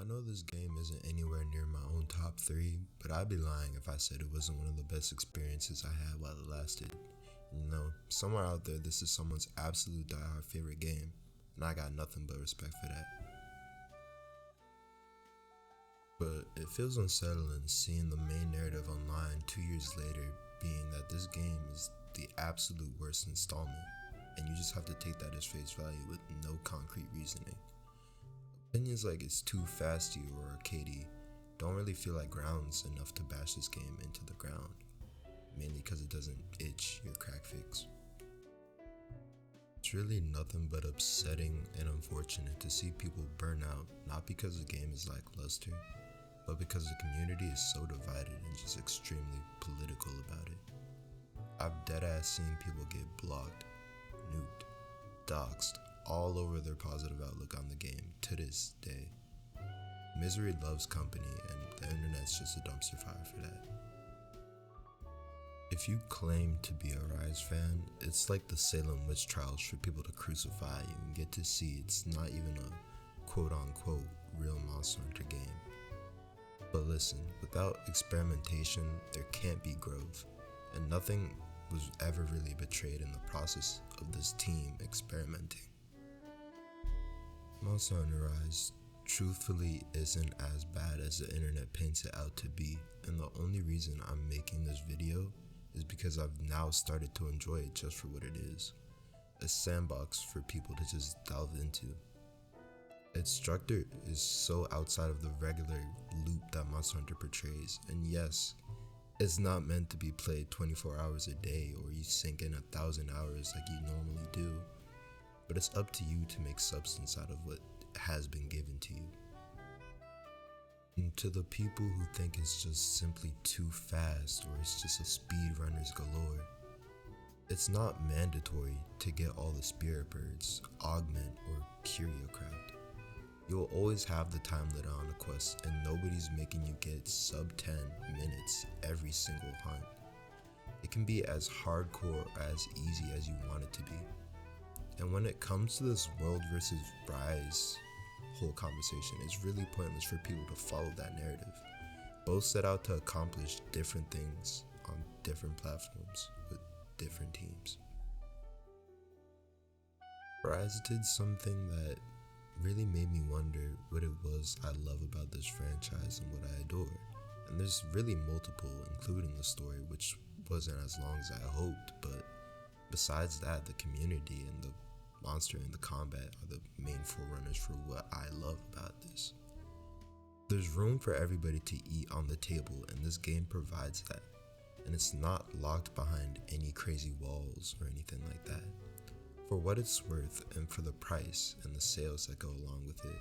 know this game isn't anywhere near my own top 3, but I'd be lying if I said it wasn't one of the best experiences I had while it lasted. Somewhere out there, this is someone's absolute diehard favorite game, and I got nothing but respect for that. But it feels unsettling seeing the main narrative online 2 years later being that this game is the absolute worst installment, and you just have to take that as face value with no concrete reasoning. Opinions like it's too fasty or arcadey don't really feel like grounds enough to bash this game into the ground, mainly because it doesn't itch your crack fix. It's really nothing but upsetting and unfortunate to see people burn out, not because the game is lackluster, but because the community is so divided and just extremely political about it. I've deadass seen people get blocked, nuked, doxxed, all over their positive outlook on the game to this day. Misery loves company, and the internet's just a dumpster fire for that. If you claim to be a Rise fan, it's like the Salem witch trials for people to crucify you and get to see it's not even a quote-unquote real Monster Hunter game. But listen, without experimentation, there can't be growth, and nothing was ever really betrayed in the process of this team experimenting. Monster Hunter Rise truthfully isn't as bad as the internet paints it out to be, and the only reason I'm making this video is because I've now started to enjoy it just for what it is, a sandbox for people to just delve into. Its structure is so outside of the regular loop that Monster Hunter portrays, and yes, it's not meant to be played 24 hours a day or you sink in 1,000 hours like you normally do, but it's up to you to make substance out of what has been given to you. And to the people who think it's just simply too fast or it's just a speedrunners galore, it's not mandatory to get all the spirit birds, augment, or curio craft. You'll always have the time limit on a quest, and nobody's making you get sub 10 minutes every single hunt. It can be as hardcore or as easy as you want it to be. And when it comes to this World versus Rise whole conversation, it's really pointless for people to follow that narrative. Both set out to accomplish different things on different platforms with different teams. Rise did something that really made me wonder what it was I love about this franchise and what I adore. And there's really multiple, including the story, which wasn't as long as I hoped, but besides that, the community and the monster and the combat are the main forerunners for what I love about this. There's room for everybody to eat on the table, and this game provides that. And it's not locked behind any crazy walls or anything like that. For what it's worth and for the price and the sales that go along with it,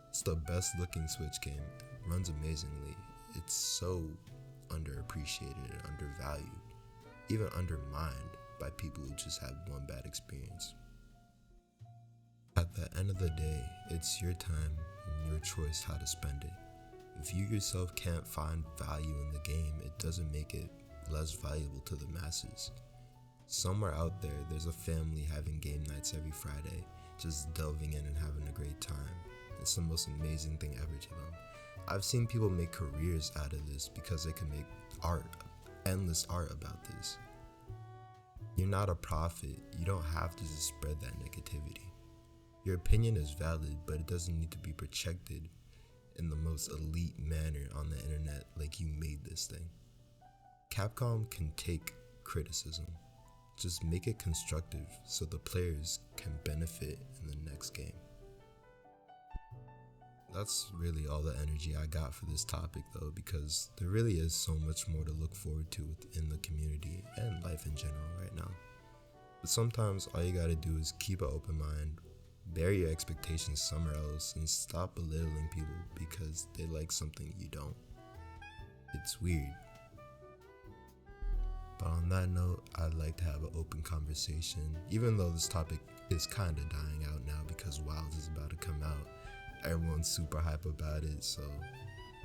it's the best looking Switch game. It runs amazingly. It's so underappreciated and undervalued, even undermined by people who just have one bad experience. At the end of the day, it's your time and your choice how to spend it. If you yourself can't find value in the game, it doesn't make it less valuable to the masses. Somewhere out there, there's a family having game nights every Friday, just delving in and having a great time. It's the most amazing thing ever to them. I've seen people make careers out of this because they can make art, endless art about this. You're not a prophet, you don't have to just spread that negativity. Your opinion is valid, but it doesn't need to be projected in the most elite manner on the internet like you made this thing. Capcom can take criticism. Just make it constructive so the players can benefit in the next game. That's really all the energy I got for this topic though, because there really is so much more to look forward to within the community and life in general right now. But sometimes all you gotta do is keep an open mind, bury your expectations somewhere else, and stop belittling people because they like something you don't. It's weird. But on that note, I'd like to have an open conversation, even though this topic is kind of dying out now because Wilds is about to come out. Everyone's super hype about it, so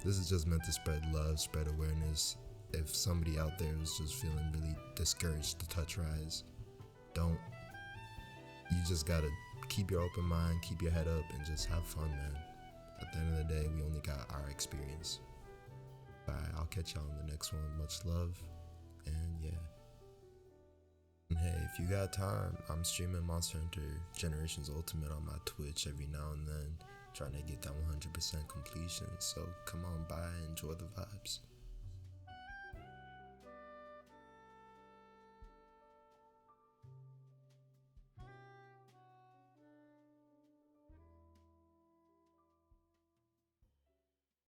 this is just meant to spread love, spread awareness. If somebody out there is just feeling really discouraged to touch Rise, don't. You just gotta keep your open mind, keep your head up, and just have fun, man. At the end of the day, we only got our experience. Alright, I'll catch y'all in the next one. Much love, and yeah. And hey, if you got time, I'm streaming Monster Hunter Generations Ultimate on my Twitch every now and then, trying to get that 100% completion. So come on by, enjoy the vibes.